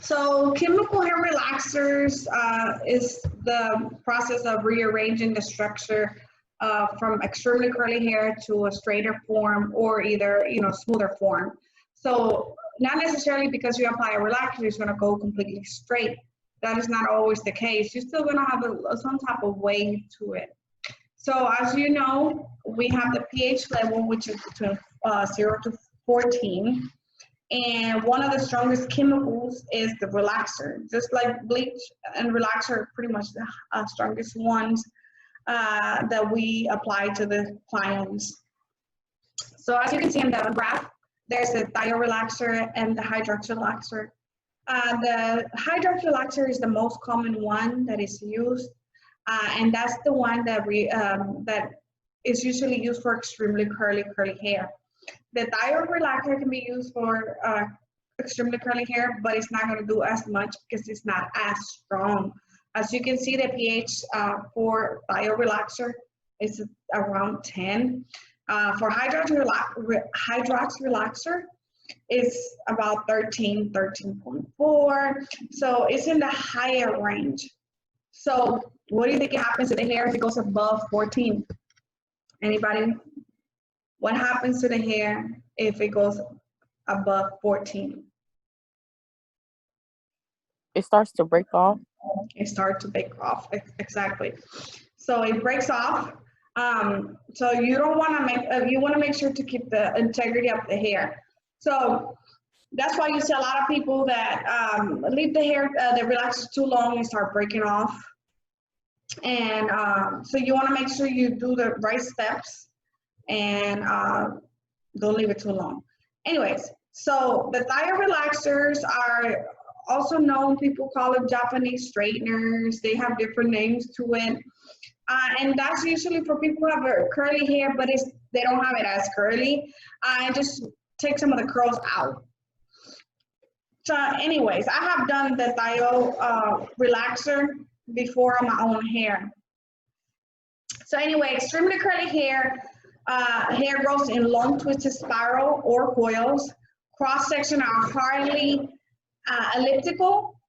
So chemical hair relaxers is the process of rearranging the structure from extremely curly hair to a straighter form or either, smoother form. So not necessarily because you apply a relaxer, it's going to go completely straight. That is not always the case. You're still going to have some type of wave to it. So as you know, we have the pH level, which is between 0 to 14. And one of the strongest chemicals is the relaxer. Just like bleach and relaxer are pretty much the strongest ones that we apply to the clients. So as you can see in the graph, there's the Thio Relaxer and the Hydroxide Relaxer. The Hydroxide Relaxer is the most common one that is used, and that's the one that that is usually used for extremely curly hair. The Thio Relaxer can be used for extremely curly hair, but it's not going to do as much because it's not as strong. As you can see, the pH for Thio Relaxer is around 10. For Hydroxide Relaxer, it's about 13, 13.4. So it's in the higher range. So what do you think happens to the hair if it goes above 14? Anybody? What happens to the hair if it goes above 14? It starts to break off. It starts to break off, exactly. So it breaks off. So you don't want to make, you want to make sure to keep the integrity of the hair. So that's why you see a lot of people that leave the hair, the relaxer too long and start breaking off. And so you want to make sure you do the right steps and don't leave it too long. Anyways, so the Thio relaxers are also known, people call them Japanese straighteners. They have different names to it. And that's usually for people who have curly hair, but they don't have it as curly. And just take some of the curls out. So anyways, I have done the Thio relaxer before on my own hair. So anyway, extremely curly hair, hair grows in long twisted spiral or coils. Cross section are hardly elliptical.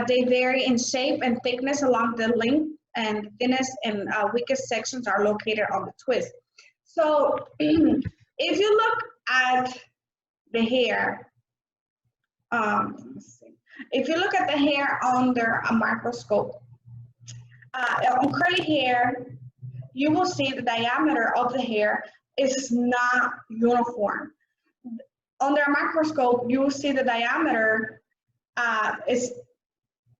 They vary in shape and thickness along the length, and thinnest and weakest sections are located on the twist. So if you look at the hair, if you look at the hair under a microscope, on curly hair, you will see the diameter of the hair is not uniform. Under a microscope, you will see the diameter is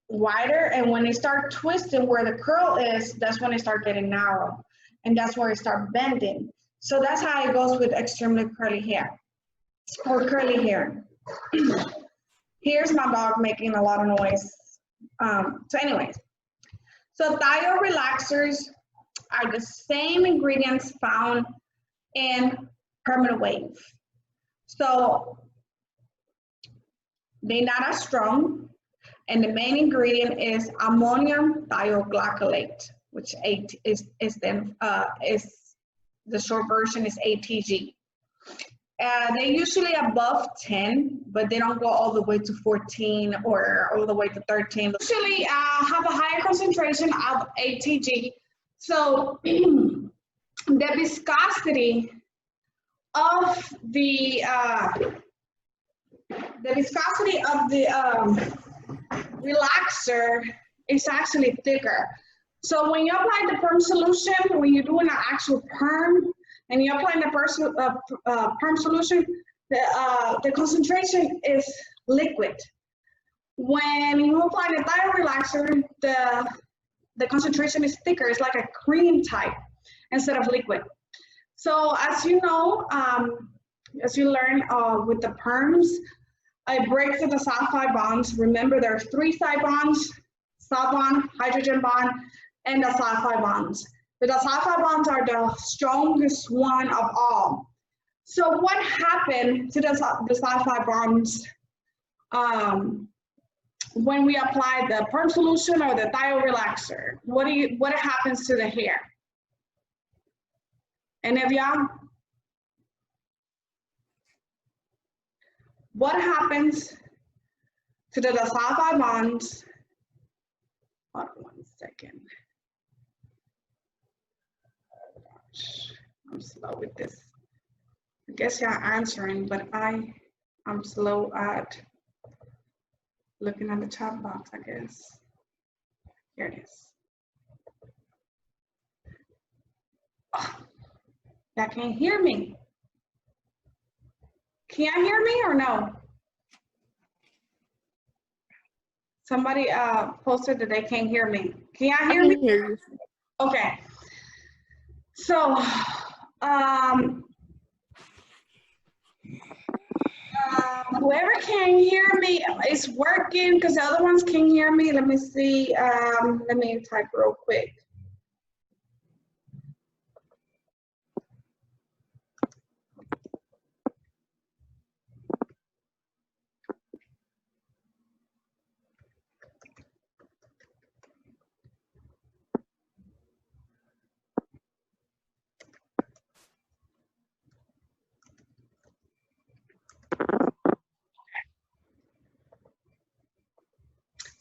wider, and when they start twisting where the curl is, that's when they start getting narrow, and that's where it starts bending. So that's how it goes with extremely curly hair or curly hair. Here's my dog making a lot of noise. So anyways, so Thio relaxers are the same ingredients found in permanent wave. So they're not as strong, and the main ingredient is ammonium thioglycolate, which is the short version is ATG. They're usually above 10, but they don't go all the way to 14 or all the way to 13. Usually have a higher concentration of ATG. So the viscosity of the relaxer is actually thicker. So when you apply the perm solution, when you're doing an actual perm, and you apply the perm solution, the concentration is liquid. When you apply the Thio relaxer, the concentration is thicker. It's like a cream type instead of liquid. So as you know, as you learn with the perms, I break through the sulfide bonds. Remember, there are 3 side bonds: salt bond, hydrogen bond, and the sulfide bonds. But the sulfide bonds are the strongest one of all. So what happened to the sulfide bonds when we apply the perm solution or the Thio relaxer? What happens to the hair? Any of y'all? What happens to the disulfide bonds. Hold on 1 second. Oh gosh, I'm slow with this. I guess you're answering, but I'm slow at looking at the chat box, I guess. Here it is. Oh, y'all can't hear me. Can y'all hear me or no? Somebody posted that they can't hear me. Can y'all hear me? Hear you. Okay. So, whoever can hear me, it's working because the other ones can hear me. Let me see. Let me type real quick.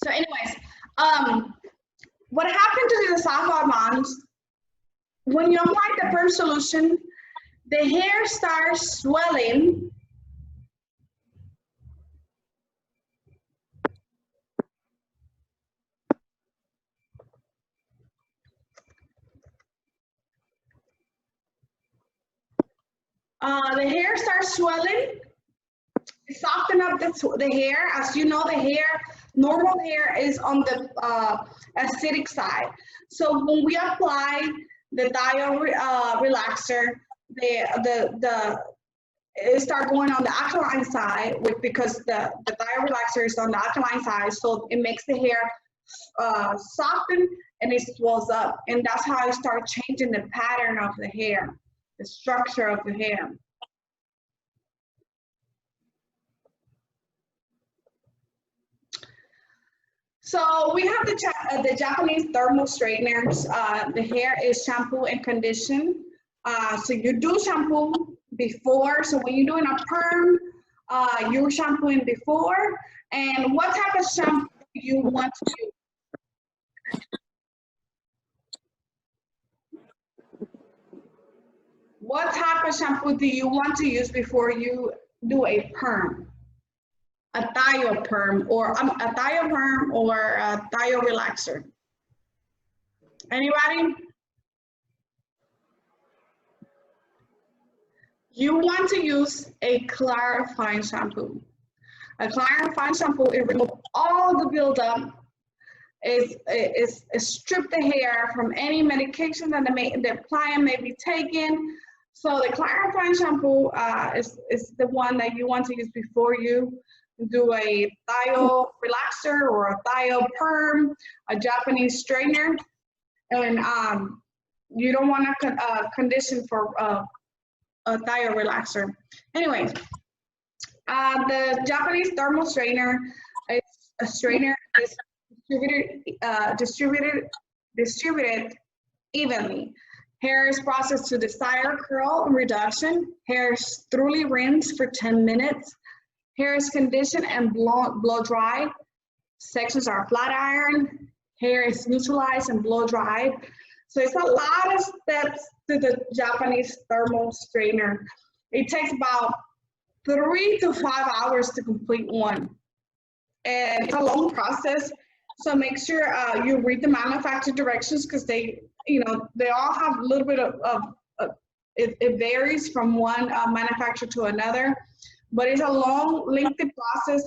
So anyways, what happened to the disulfide bonds, when you apply the perm solution, the hair starts swelling. The hair starts swelling, soften up the hair. As you know, the hair, normal hair is on the acidic side. So when we apply the Thio Relaxer, it start going on the alkaline side because the Thio Relaxer is on the alkaline side, so it makes the hair soften and it swells up, and that's how it starts changing the pattern of the hair, the structure of the hair. So we have the Japanese thermal straighteners. The hair is shampoo and condition. So you do shampoo before. So when you're doing a perm, you're shampooing before. And what type of shampoo do you want to use? What type of shampoo do you want to use before you do a perm? A Thio perm or a Thio perm or a Thio relaxer? Anybody? You want to use a clarifying shampoo. A clarifying shampoo, it removes all the buildup, it strip the hair from any medication that the client may be taking. So the clarifying shampoo is the one that you want to use before you do a Thio relaxer or a Thio perm, a Japanese straightener, and you don't want to condition for a Thio relaxer. Anyways, the Japanese thermal straightener is a straightener is distributed evenly. Hair is processed to desired curl and reduction. Hair is thoroughly rinsed for 10 minutes. Hair is conditioned and blow dried. Sections are flat iron. Hair is neutralized and blow dried. So it's a lot of steps to the Japanese thermal straightener. It takes about 3 to 5 hours to complete one. And it's a long process. So make sure you read the manufacturer directions because they all have a little bit it varies from one manufacturer to another. But it's a long, lengthy process,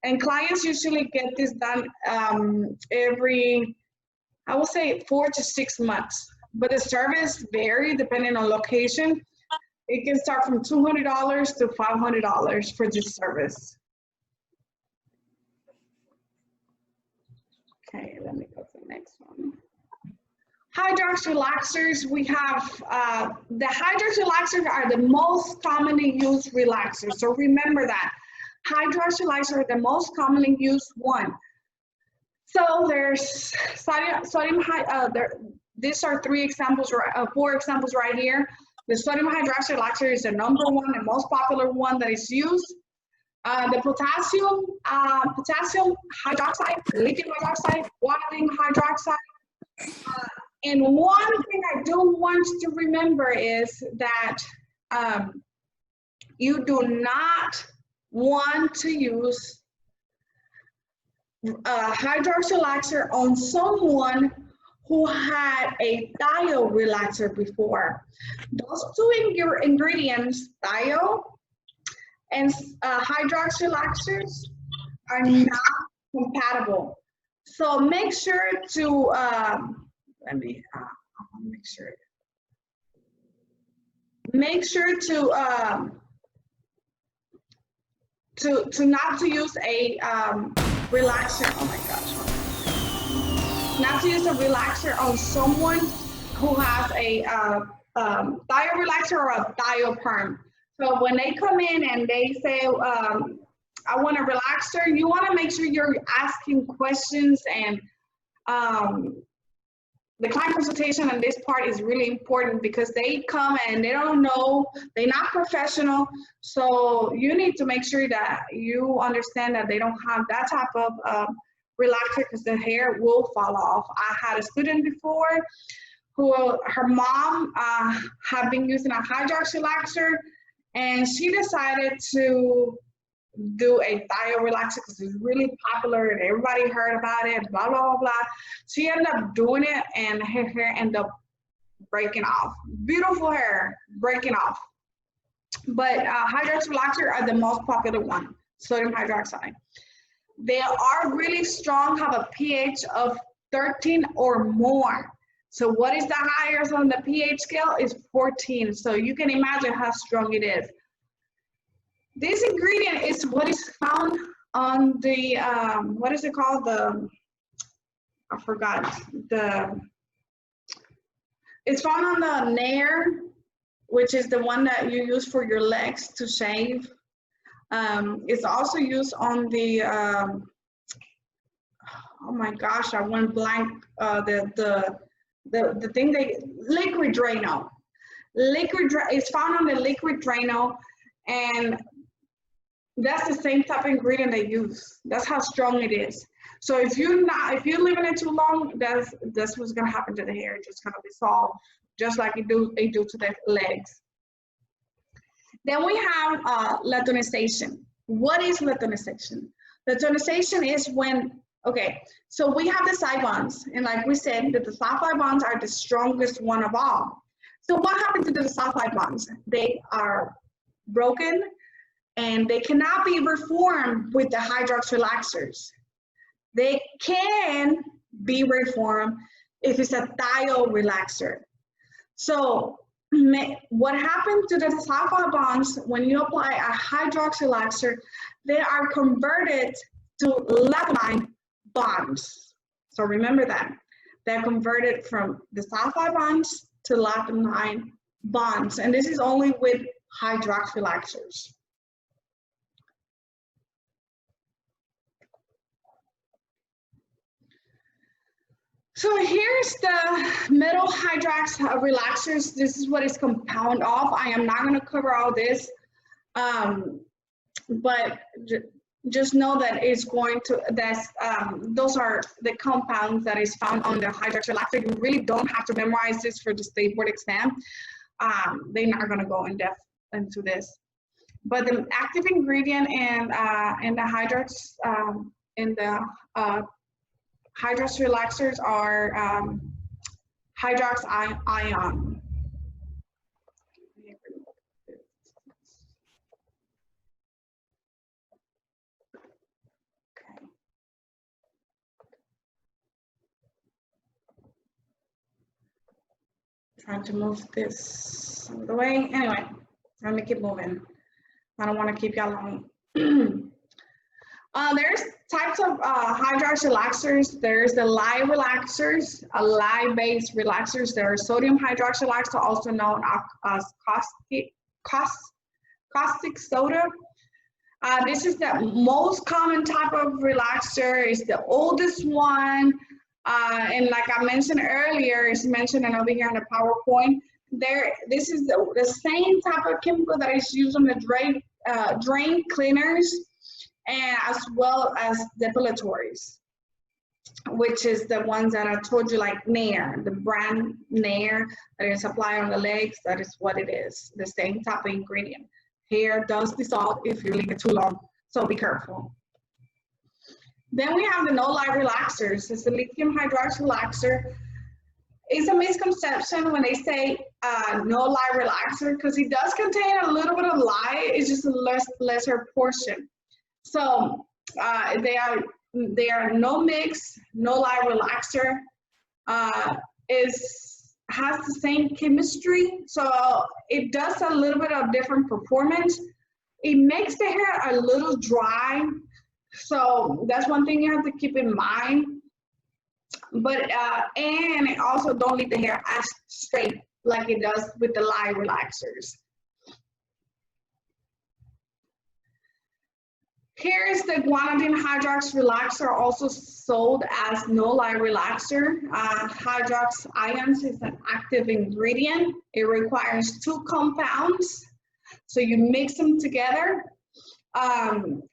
and clients usually get this done every, I would say, 4 to 6 months. But the service vary depending on location. It can start from $200 to $500 for this service. Okay, let me go to the next one. Hydroxide relaxers, we have, the hydroxide relaxers are the most commonly used relaxers. So remember that. Hydroxide relaxers are the most commonly used one. So there's these are 4 examples right here. The sodium hydroxide relaxer is the #1 and most popular one that is used. The potassium hydroxide, lithium hydroxide, guanidine hydroxide. And one thing I do want you to remember is that you do not want to use a Hydroxide relaxer on someone who had a Thio relaxer before. Those two ingredients, Thio and Hydroxide relaxers, are not compatible. So make sure to, let me make sure. Make sure to not to use a relaxer. Oh my gosh. Not to use a relaxer on someone who has a Thio relaxer or a Thio perm. So when they come in and they say, I want a relaxer, you want to make sure you're asking questions, and the client consultation on this part is really important because they come and they don't know, they're not professional. So you need to make sure that you understand that they don't have that type of relaxer, because the hair will fall off. I had a student before who, her mom had been using a Hydroxide relaxer, and she decided to do a Thio relaxer because it's really popular and everybody heard about it, blah, blah, blah, blah. She ended up doing it and her hair ended up breaking off. Beautiful hair, breaking off. But Hydroxide relaxer are the most popular one, sodium hydroxide. They are really strong, have a pH of 13 or more. So what is the highest on the pH scale? Is 14. So you can imagine how strong it is. This ingredient is what is found on the, what is it called? I forgot. It's found on the Nair, which is the one that you use for your legs to shave. It's also used on the, oh my gosh, I went blank, the thing liquid Drano. It's found on the liquid Drano, and that's the same type of ingredient they use. That's how strong it is. So if you're leaving it too long, that's what's gonna happen to the hair. It's just gonna dissolve, just like they do to the legs. Then we have latonization. What is latonization? Latonization is when, okay, so we have the side bonds, and like we said, that the sulfide bonds are the strongest one of all. So what happens to the sulfide bonds? They are broken, and they cannot be reformed with the Hydroxide relaxers. They can be reformed if it's a Thio relaxer. So what happened to the sulfide bonds when you apply a Hydroxide relaxer, they are converted to latonine bonds. So remember that. They're converted from the sulfide bonds to latonine bonds. And this is only with Hydroxide relaxers. So here's the metal Hydroxide relaxers. This is what it's compound of. I am not going to cover all this, but just know that it's going to, those are the compounds that is found on the Hydroxide relaxer. You really don't have to memorize this for the state board exam. They're not going to go in depth into this. But the active ingredient in the Hydroxide relaxers are hydroxide ion. Okay. Trying to move this out of the way. Anyway, let me keep moving. I don't want to keep y'all long. There's types of Hydroxide relaxers. There's the lye relaxers, lye-based relaxers. There are sodium hydroxide relaxer, also known as caustic soda. This is the most common type of relaxer. It's the oldest one. And like I mentioned earlier, it's mentioned over here in the PowerPoint. This is the same type of chemical that is used on the drain cleaners. and as well as depilatories, which is the ones that I told you, like Nair, the brand Nair that is applied on the legs. That is what it is, the same type of ingredient. Hair does dissolve if you leave it too long, so be careful. Then we have the no light relaxers. It's a lithium hydroxide relaxer. It's a misconception when they say no light relaxer, because it does contain a little bit of light. It's just a lesser portion. So they are no mix, no light relaxer. Has the same chemistry, so it does a little bit of different performance. It makes the hair a little dry, so that's one thing you have to keep in mind. But and it also don't leave the hair as straight like it does with the light relaxers. Here is the guanidine hydrox relaxer, also sold as no light relaxer. Hydrox ions is an active ingredient. It requires 2 compounds, so you mix them together.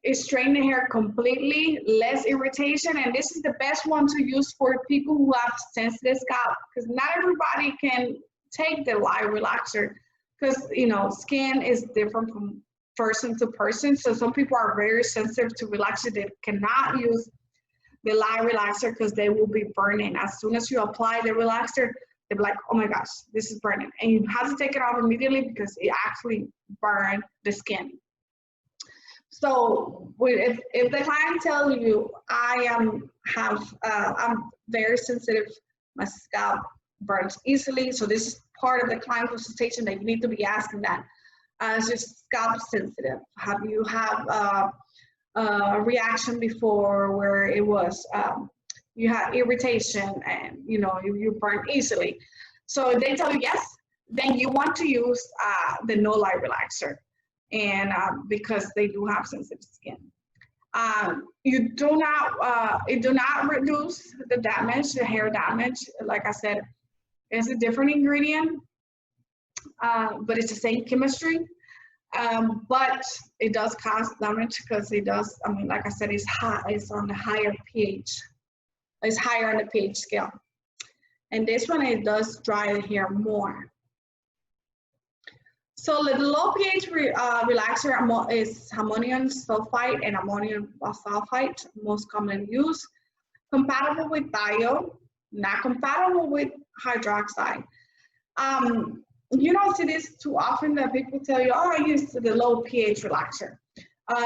It straightens the hair completely, less irritation, and this is the best one to use for people who have sensitive scalp, because not everybody can take the light relaxer, because you know, skin is different from person to person. So some people are very sensitive to relaxer. They cannot use the light relaxer because they will be burning. As soon as you apply the relaxer, they'll be like, oh my gosh, this is burning. And you have to take it off immediately because it actually burns the skin. So if the client tells you, I'm very sensitive, my scalp burns easily, so this is part of the client consultation that you need to be asking that. Is your scalp sensitive? Have you had a reaction before where it was you had irritation and you know you burn easily? So if they tell you yes, then you want to use the no light relaxer, and because they do have sensitive skin. It do not reduce the damage, the hair damage. Like I said, it's a different ingredient. But it's the same chemistry, but it does cause damage because it does, I mean, like I said, it's on the higher pH. It's higher on the pH scale. And this one, it does dry the hair more. So the low pH relaxer is ammonium sulfite and ammonium sulfite, most commonly used. Compatible with Thio, not compatible with hydroxide. You don't see this too often that people tell you, oh, I use the low pH relaxer.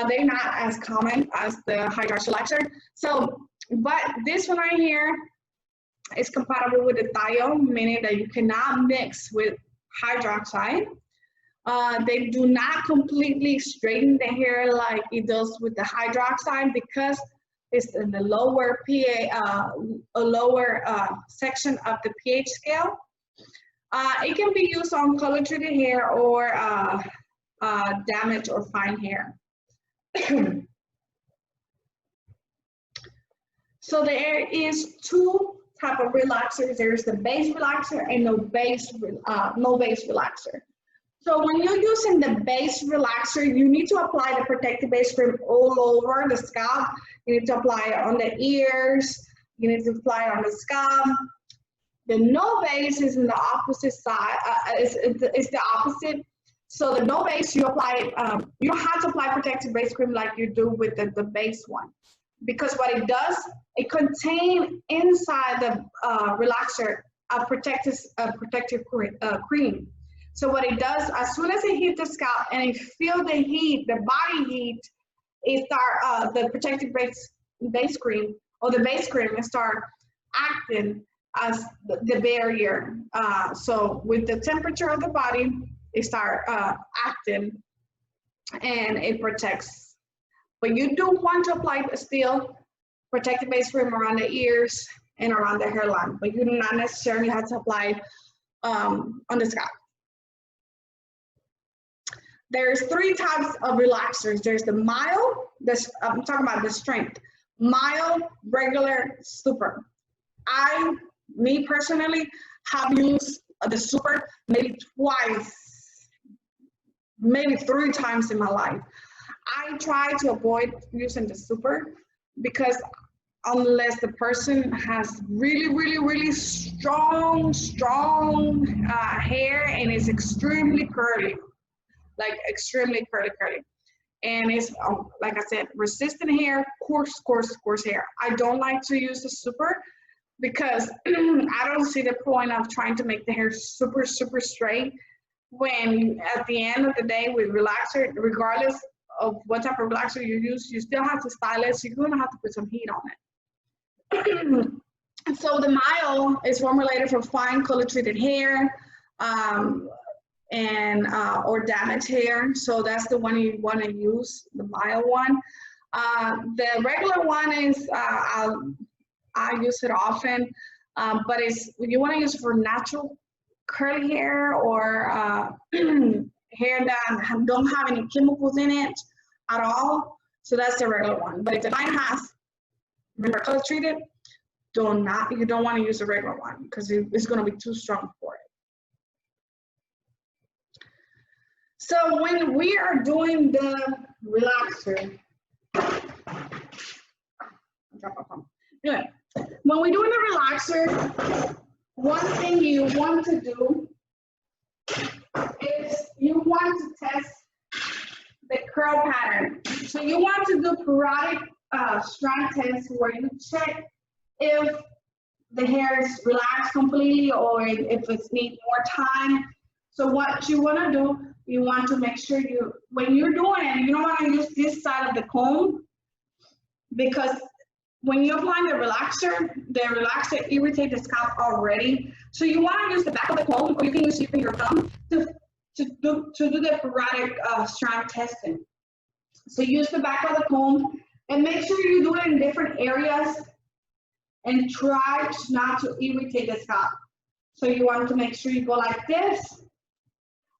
They're not as common as the hydroxide relaxer. So, but this one right here is compatible with the Thio, meaning that you cannot mix with hydroxide. They do not completely straighten the hair like it does with the hydroxide because it's in the lower section of the pH scale. It can be used on color treated hair or damaged or fine hair. So there is 2 type of relaxers. There's the base relaxer and no base relaxer. So when you're using the base relaxer, you need to apply the protective base cream all over the scalp. You need to apply it on the ears. You need to apply it on the scalp. The no base is in the opposite side. It's the opposite. So the no base, you apply. You don't have to apply protective base cream like you do with the base one, because what it does, it contains inside the relaxer a protective cream. So what it does, as soon as it hits the scalp and it feel the heat, the body heat, it start the protective base cream or the base cream and start acting as the barrier. So with the temperature of the body, it start acting and it protects. But you do want to apply still protective base cream around the ears and around the hairline, but you do not necessarily have to apply on the scalp. There's 3 types of relaxers. There's the mild, I'm talking about the strength, mild, regular, super. Me personally, have used the super maybe twice, maybe 3 times in my life. I try to avoid using the super because unless the person has really strong hair and is extremely curly, like extremely curly. And it's, like I said, resistant hair, coarse hair. I don't like to use the super because I don't see the point of trying to make the hair super straight when at the end of the day with relaxer, regardless of what type of relaxer you use, you still have to style it, so you're gonna have to put some heat on it. So the mild is formulated for fine color treated hair, or damaged hair. So that's the one you want to use, the mild one. The regular one is, I use it often, but you want to use it for natural curly hair or hair that don't have any chemicals in it at all. So that's the regular one. But if the line has, remember, color treated, you don't want to use the regular one because it's going to be too strong for it. So when we are doing the relaxer, anyway, when we're doing the relaxer, one thing you want to do is you want to test the curl pattern. So you want to do periodic strand tests where you check if the hair is relaxed completely or if it needs more time. So what you want to do, you want to make sure when you're doing it, you don't want to use this side of the comb because when you apply the relaxer irritates the scalp already. So you want to use the back of the comb, or you can use your thumb to do the periodic strand testing. So use the back of the comb and make sure you do it in different areas and try not to irritate the scalp. So you want to make sure you go like this.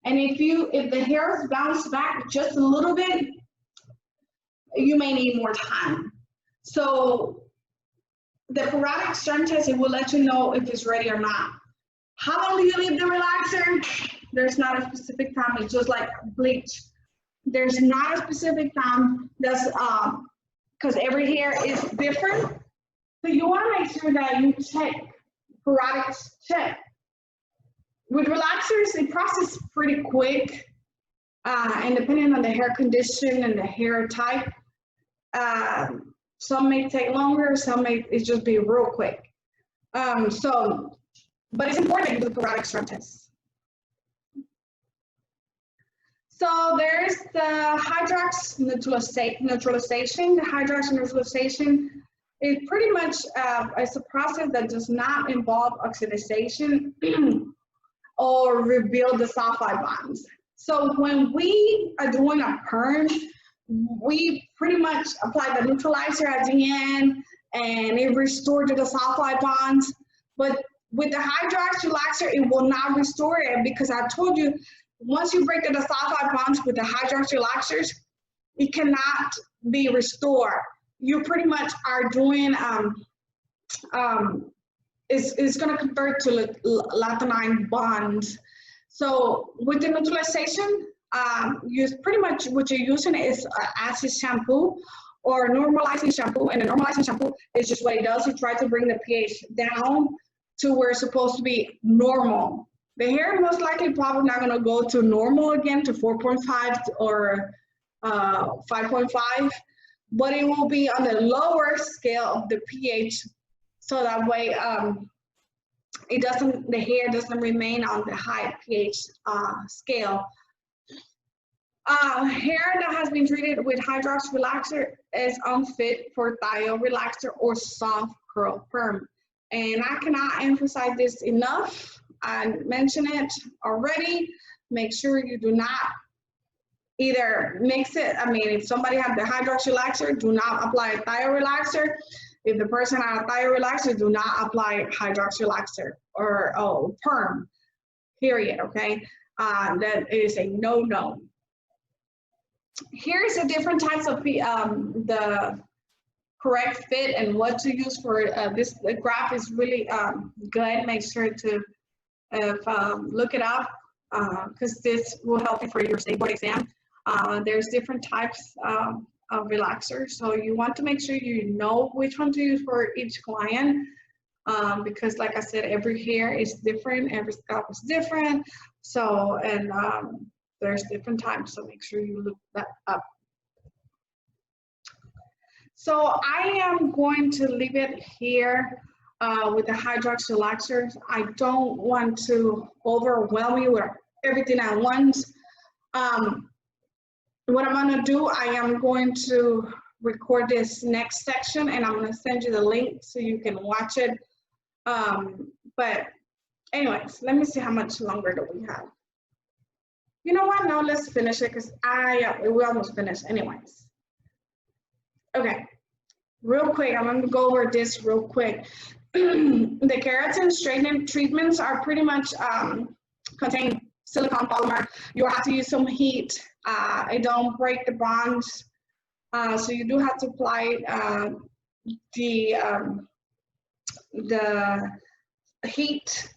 And if the hairs bounce back just a little bit, you may need more time. So the periodic strand test, it will let you know if it's ready or not. How long do you leave the relaxer? There's not a specific time. It's just like bleach. There's not a specific time. That's because every hair is different. So you want to make sure that you check, periodic check. With relaxers, the process is pretty quick, and depending on the hair condition and the hair type, some may take longer, some may just be real quick. But it's important to do the periodic strand test. So there's the Hydroxide Neutralization. The Hydroxide Neutralization is pretty much it's a process that does not involve oxidation or rebuild the sulfide bonds. So when we are doing a perm, we pretty much apply the neutralizer at the end and it restores the sulfide bonds. But with the Hydroxide relaxer, it will not restore it because I told you, once you break the sulfide bonds with the Hydroxide relaxers, it cannot be restored. You pretty much are doing, it's going to convert to lanthanide bonds. So with the neutralization, pretty much what you're using is acid shampoo or normalizing shampoo, and the normalizing shampoo is just what it does. You try to bring the pH down to where it's supposed to be normal. The hair most likely probably not going to go to normal again to 4.5 or 5.5, but it will be on the lower scale of the pH, so that way the hair doesn't remain on the high pH scale. Hair that has been treated with Hydroxide relaxer is unfit for Thio relaxer or soft curl perm. And I cannot emphasize this enough. I mentioned it already. Make sure you do not either mix it. I mean, if somebody has the Hydroxide relaxer, do not apply a Thio relaxer. If the person has a Thio relaxer, do not apply Hydroxide relaxer or perm, period, okay? That is a no-no. Here's the different types of the correct fit and what to use for this. The graph is really good. Make sure to look it up because this will help you for your state board exam. There's different types of relaxers, so you want to make sure you know which one to use for each client, because like I said, every hair is different, every scalp is different, so, and there's different types, so make sure you look that up. So I am going to leave it here with the Hydroxide Relaxers. I don't want to overwhelm you with everything at once. What I'm going to do, I am going to record this next section and I'm going to send you the link so you can watch it. But anyways, let me see how much longer do we have. You know what? No, let's finish it because we almost finished anyways. Okay, real quick, I'm going to go over this real quick. The keratin straightening treatments are pretty much contain silicone polymer. You have to use some heat. It don't break the bonds. So you do have to apply the heat.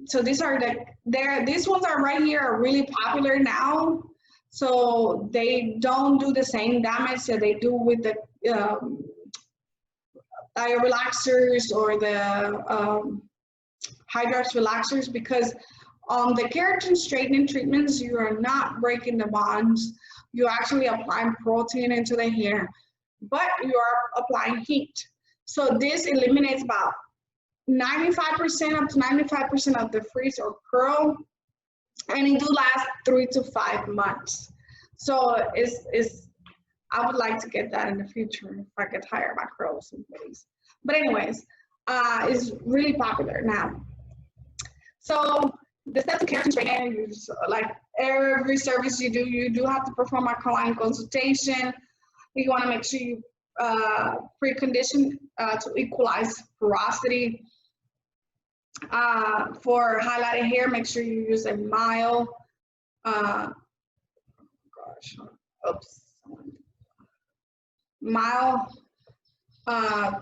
So these are these ones are right here are really popular now. So they don't do the same damage that they do with the Thio Relaxers or the Hydroxide Relaxers, because on the keratin straightening treatments, you are not breaking the bonds. You're actually applying protein into the hair, but you are applying heat. So this eliminates about 95% up to 95% of the frizz or curl, and it do last 3 to 5 months. So I would like to get that in the future if I get tired of my curls and frizz. But anyways, it's really popular now. So the steps of keratin straightening, like every service you do have to perform a client consultation. You want to make sure you precondition to equalize porosity. For highlighted hair, make sure you use a mild, mild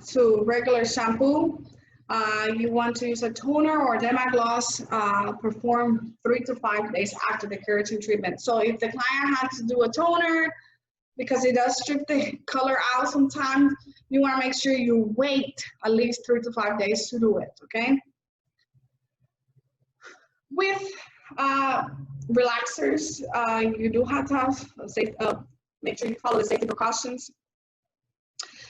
to regular shampoo. You want to use a toner or demi-gloss, perform 3 to 5 days after the keratin treatment. So if the client has to do a toner, because it does strip the color out sometimes, you want to make sure you wait at least 3 to 5 days to do it, okay? With relaxers, you do have to have make sure you follow the safety precautions.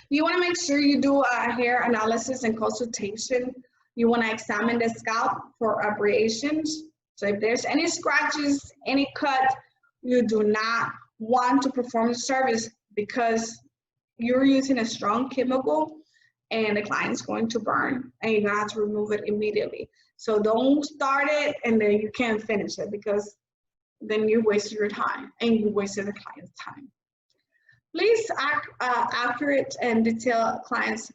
You want to make sure you do a hair analysis and consultation. You want to examine the scalp for abrasions. So if there's any scratches, any cut, you do not want to perform the service because you're using a strong chemical and the client's going to burn and you're going to have to remove it immediately. So don't start it and then you can't finish it, because then you waste your time and you wasted the client's time. Please accurate and detailed clients'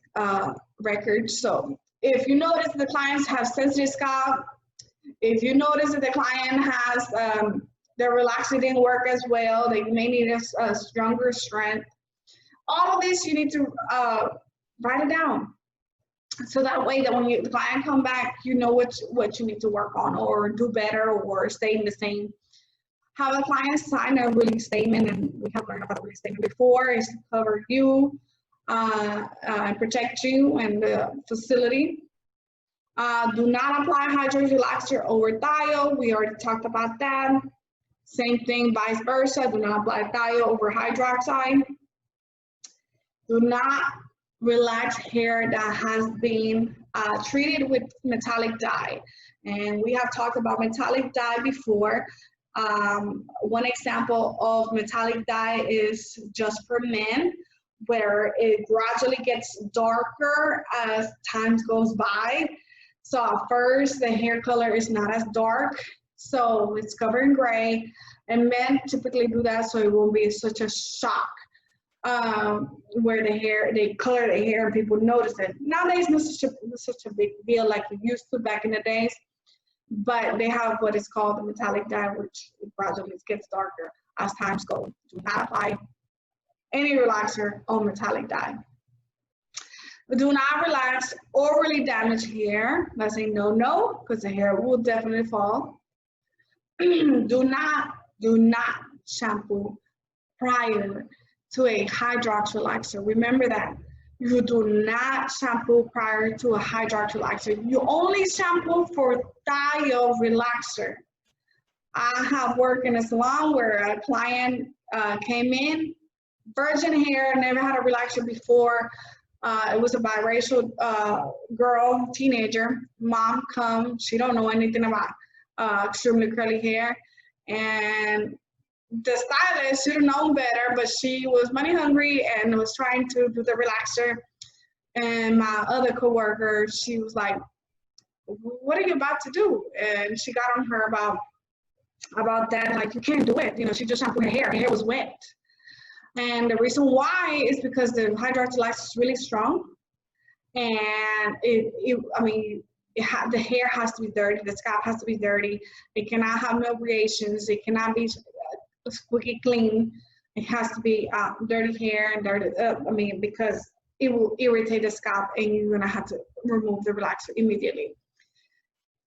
records. So if you notice the clients have sensitive scalp, if you notice that the client has their relaxer didn't work as well, that you may need a stronger strength, all of this you need to write it down. So that way that when the client come back, you know what you need to work on or do better or stay in the same. Have a client sign a release statement, and we have learned about the release statement before, is to cover you and protect you and the facility. Do not apply Hydroxide Relaxer over Thio. We already talked about that. Same thing, vice versa. Do not apply Thio over hydroxide. Do not relax hair that has been treated with metallic dye. And we have talked about metallic dye before. One example of metallic dye is Just for Men, where it gradually gets darker as time goes by. So at first the hair color is not as dark, so it's covered in gray, and men typically do that so it won't be such a shock where they color the hair and people notice it. Nowadays it's not such a big deal like it used to back in the days, but they have what is called the metallic dye, which gradually gets darker as time goes. Do not apply any relaxer on metallic dye. Do not relax overly damaged hair. That's a no-no, because the hair will definitely fall. Do not shampoo prior to a Hydrox relaxer. Remember that. You do not shampoo prior to a Hydrox relaxer. You only shampoo for Thio Relaxer. I have worked in a salon where a client came in, virgin hair, never had a relaxer before. It was a biracial girl, teenager. Mom come, she don't know anything about extremely curly hair. And the stylist should have known better, but she was money hungry and was trying to do the relaxer. And my other coworker, she was like, what are you about to do? And she got on her about that, like, you can't do it. You know, she just shampooed her hair was wet. And the reason why is because the Hydroxide Neutralization is really strong. And the hair has to be dirty, the scalp has to be dirty. It cannot have no variations. It cannot be squeaky clean. It has to be dirty hair and dirty, because it will irritate the scalp and you're gonna have to remove the relaxer immediately.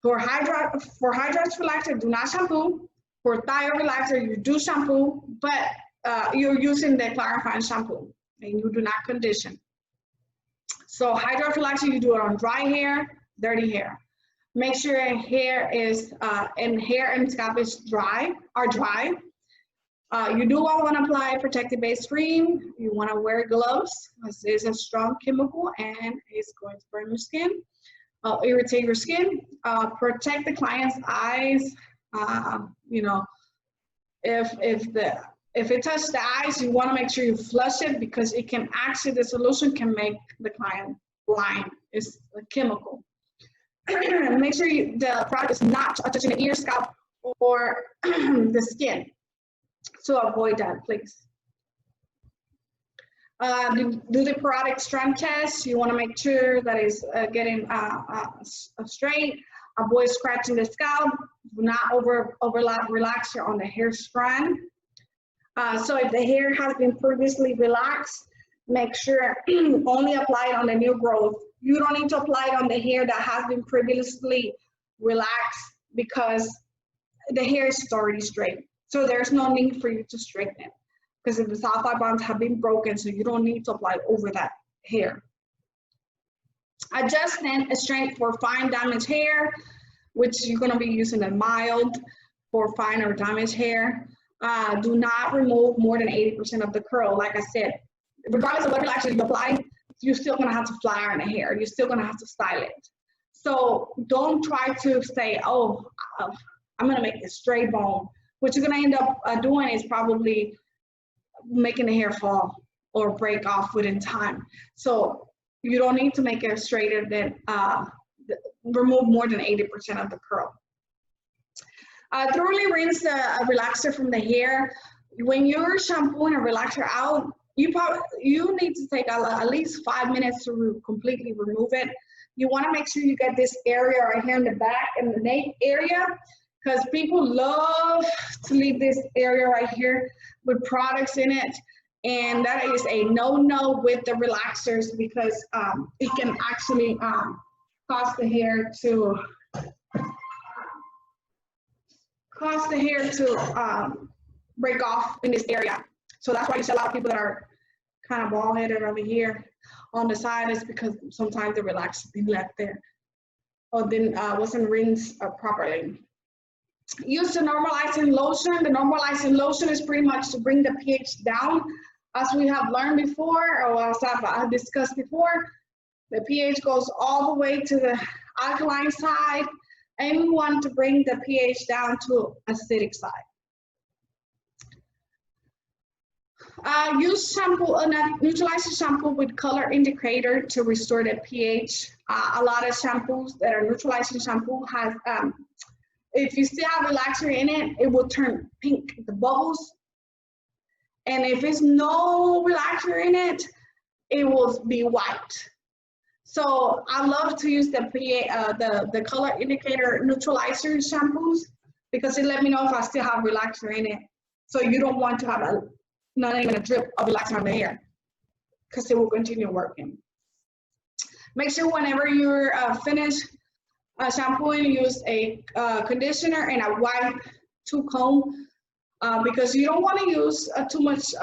For Hydrox relaxer, do not shampoo. For Thio relaxer, you do shampoo, but you're using the clarifying shampoo and you do not condition. So Hydrox relaxer, you do it on dry hair, dirty hair. Make sure hair is hair and scalp is dry. You do want to apply protective base cream. You want to wear gloves because it's a strong chemical and it's going to burn your skin, irritate your skin. Protect the client's eyes. If it touches the eyes, you want to make sure you flush it because it can actually, the solution can make the client blind. It's a chemical. Make sure the product is not touching the ear, scalp, or the skin. So avoid that, please. Do the product strand test. You want to make sure that it's getting straight. Avoid scratching the scalp. Do not overlap relaxer on the hair strand. So if the hair has been previously relaxed, make sure only apply it on the new growth. You don't need to apply it on the hair that has been previously relaxed because the hair is already straight. So there's no need for you to straighten it because the sulfide bonds have been broken, so you don't need to apply over that hair. Adjustment strength for fine damaged hair, which you're going to be using a mild for fine or damaged hair. Do not remove more than 80% of the curl. Like I said, regardless of what relaxer you apply, you're still going to have to fly iron the hair. You're still going to have to style it. So don't try to say, oh, I'm going to make it straight bone. What you're going to end up doing is probably making the hair fall or break off within time. So you don't need to make it straighter than, remove more than 80% of the curl. Thoroughly rinse the relaxer from the hair. When you're shampooing a relaxer out, you need to take at least 5 minutes to completely remove it. You want to make sure you get this area right here in the back and the nape area, because people love to leave this area right here with products in it, and that is a no-no with the relaxers because it can actually cause the hair to break off in this area. So that's why you see a lot of people that are kind of bald-headed over here on the side is because sometimes the relaxer been left there or then wasn't rinsed properly. Use the normalizing lotion. The normalizing lotion is pretty much to bring the pH down. As we have learned before, or as I've discussed before, the pH goes all the way to the alkaline side, and we want to bring the pH down to acidic side. Use shampoo, neutralizing shampoo with color indicator to restore the pH. A lot of shampoos that are neutralizing shampoo has, if you still have relaxer in it, it will turn pink, the bubbles. And if it's no relaxer in it, it will be white. So I love to use the color indicator neutralizer shampoos because it let me know if I still have relaxer in it. So you don't want to have not even a drip of relaxer on the hair because it will continue working. Make sure whenever you're finished shampooing, use a conditioner and a wipe to comb because you don't want to use too much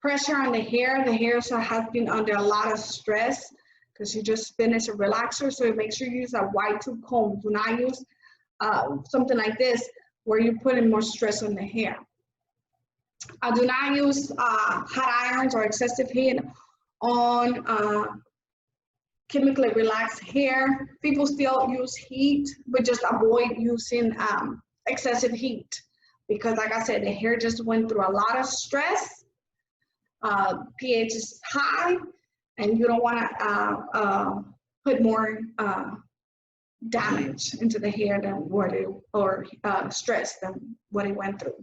pressure on the hair. The hair has been under a lot of stress because you just finished a relaxer. So make sure you use a wide tooth comb. Do not use something like this where you're putting more stress on the hair. Do not use hot irons or excessive heat on chemically relaxed hair. People still use heat, but just avoid using excessive heat because, like I said, the hair just went through a lot of stress. pH is high, and you don't want to put more damage into the hair than what it, or stress than what it went through.